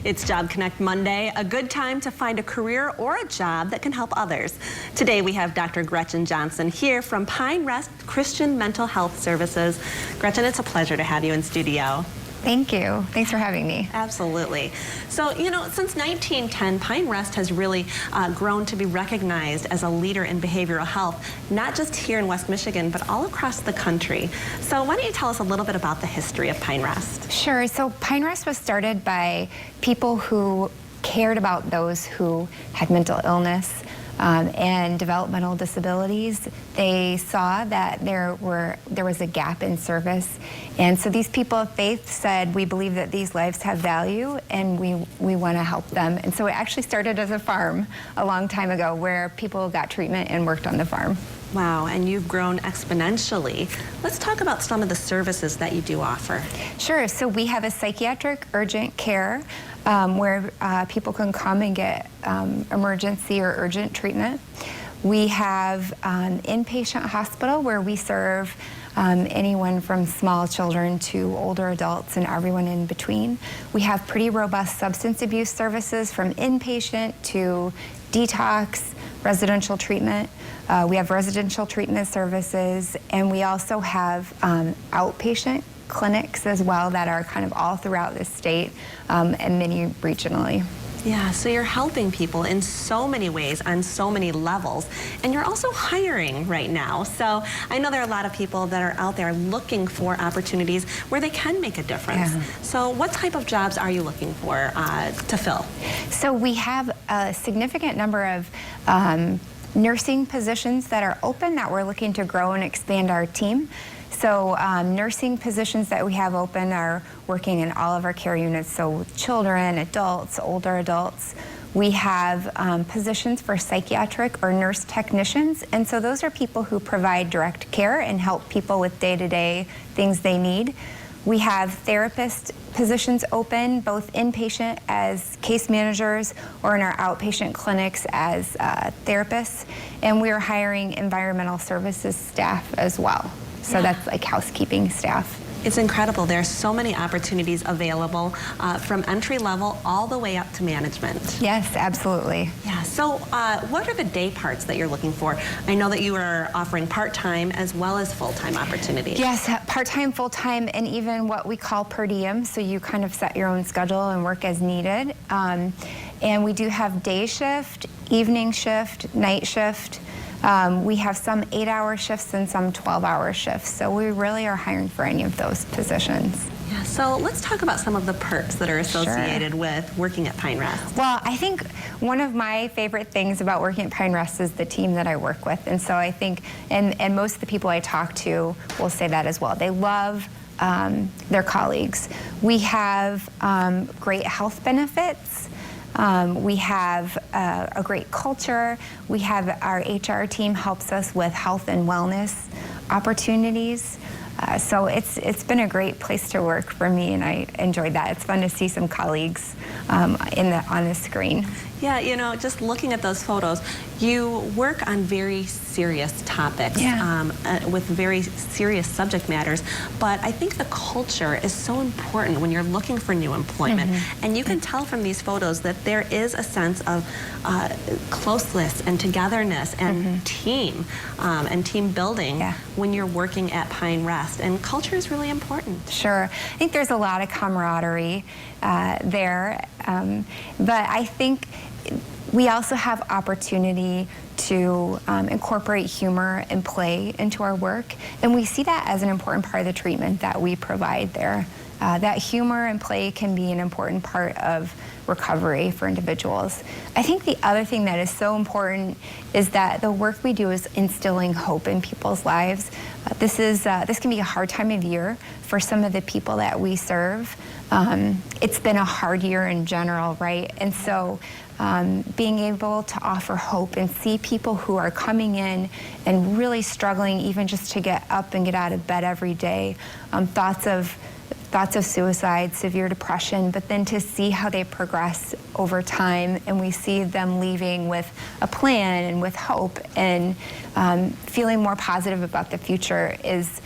It's Job Connect Monday, a good time to find a career or a job that can help others. Today we have Dr. Gretchen Johnson here from Pine Rest Christian Mental Health Services. Gretchen, it's a pleasure to have you in studio. Thank you. Thanks for having me. Absolutely. So, since 1910, Pine Rest has really grown to be recognized as a leader in behavioral health, not just here in West Michigan, but all across the country. So why don't you tell us a little bit about the history of Pine Rest? Sure. So Pine Rest was started by people who cared about those who had mental illness and developmental disabilities. They saw that there was a gap in service, and so these people of faith said, we believe that these lives have value and we want to help them. And so it actually started as a farm a long time ago where people got treatment and worked on the farm. Wow, and you've grown exponentially. Let's talk about some of the services that you do offer. Sure, so we have a psychiatric urgent care where people can come and get emergency or urgent treatment. We have an inpatient hospital where we serve anyone from small children to older adults and everyone in between. We have pretty robust substance abuse services from inpatient to detox, residential treatment. We have residential treatment services, and we also have outpatient clinics as well that are kind of all throughout the state and many regionally. Yeah, so you're helping people in so many ways on so many levels, and you're also hiring right now. So I know there are a lot of people that are out there looking for opportunities where they can make a difference. Yeah. So what type of jobs are you looking for to fill? So we have a significant number of nursing positions that are open that we're looking to grow and expand our team. So nursing positions that we have open are working in all of our care units, so children, adults, older adults. We have positions for psychiatric or nurse technicians, and so those are people who provide direct care and help people with day-to-day things they need. We have therapist positions open, both inpatient as case managers or in our outpatient clinics as therapists, and we are hiring environmental services staff as well. So that's like housekeeping staff. It's incredible. There are so many opportunities available from entry level all the way up to management. Yes, absolutely. Yeah, so what are the day parts that you're looking for? I know that you are offering part-time as well as full-time opportunities. Yes, part-time, full-time, and even what we call per diem, so you kind of set your own schedule and work as needed. And we do have day shift, evening shift, night shift. We have some 8-hour shifts and some 12-hour shifts, so we really are hiring for any of those positions. Yeah, so let's talk about some of the perks that are associated with working at Pine Rest. Well, I think one of my favorite things about working at Pine Rest is the team that I work with, and so I think, and most of the people I talk to will say that as well. They love their colleagues. We have great health benefits. We have a great culture. We have our HR team helps us with health and wellness opportunities. So it's been a great place to work for me, and I enjoyed that. It's fun to see some colleagues on the screen. Yeah, just looking at those photos, you work on very serious topics with very serious subject matters, but I think the culture is so important when you're looking for new employment. And you can tell from these photos that there is a sense of closeness and togetherness and team building when you're working at Pine Rest, and culture is really important. Sure. I think there's a lot of camaraderie there, but I think we also have opportunity to incorporate humor and play into our work, and we see that as an important part of the treatment that we provide there. That humor and play can be an important part of recovery for individuals. I think the other thing that is so important is that the work we do is instilling hope in people's lives. This can be a hard time of year for some of the people that we serve. It's been a hard year in general, right? And so being able to offer hope and see people who are coming in and really struggling even just to get up and get out of bed every day, thoughts of suicide, severe depression, but then to see how they progress over time, and we see them leaving with a plan and with hope and feeling more positive about the future is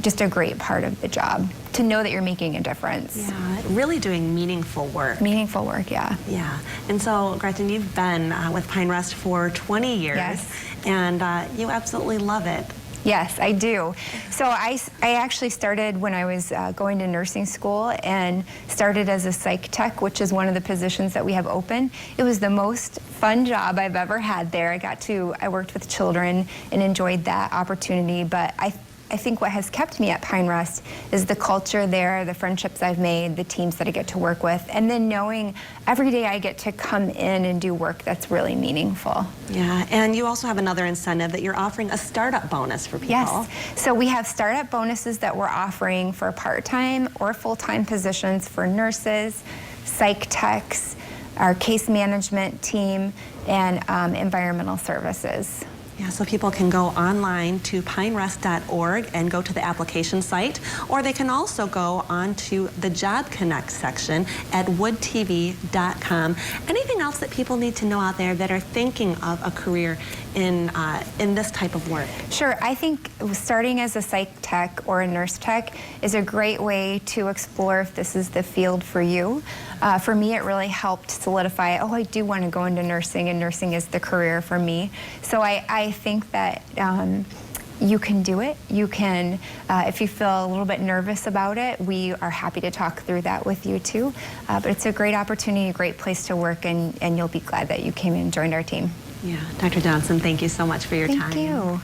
just a great part of the job, to know that you're making a difference. Yeah, really doing meaningful work. Meaningful work, yeah. Yeah, and so Gretchen, you've been with Pine Rest for 20 years, yes. and you absolutely love it. Yes, I do. So I actually started when I was going to nursing school, and started as a psych tech, which is one of the positions that we have open. It was the most fun job I've ever had there. I worked with children and enjoyed that opportunity, but I think what has kept me at Pine Rest is the culture there, the friendships I've made, the teams that I get to work with, and then knowing every day I get to come in and do work that's really meaningful. Yeah, and you also have another incentive that you're offering a startup bonus for people. Yes, so we have startup bonuses that we're offering for part-time or full-time positions for nurses, psych techs, our case management team, and environmental services. Yeah, so people can go online to pinerest.org and go to the application site, or they can also go on to the Job Connect section at woodtv.com. Anything else that people need to know out there that are thinking of a career in this type of work? Sure, I think starting as a psych tech or a nurse tech is a great way to explore if this is the field for you. For me, it really helped solidify, oh, I do want to go into nursing, and nursing is the career for me. So I think that you can do it. You can, if you feel a little bit nervous about it, we are happy to talk through that with you too. But it's a great opportunity, a great place to work, and you'll be glad that you came and joined our team. Yeah, Dr. Johnson, thank you so much for your time. Thank you.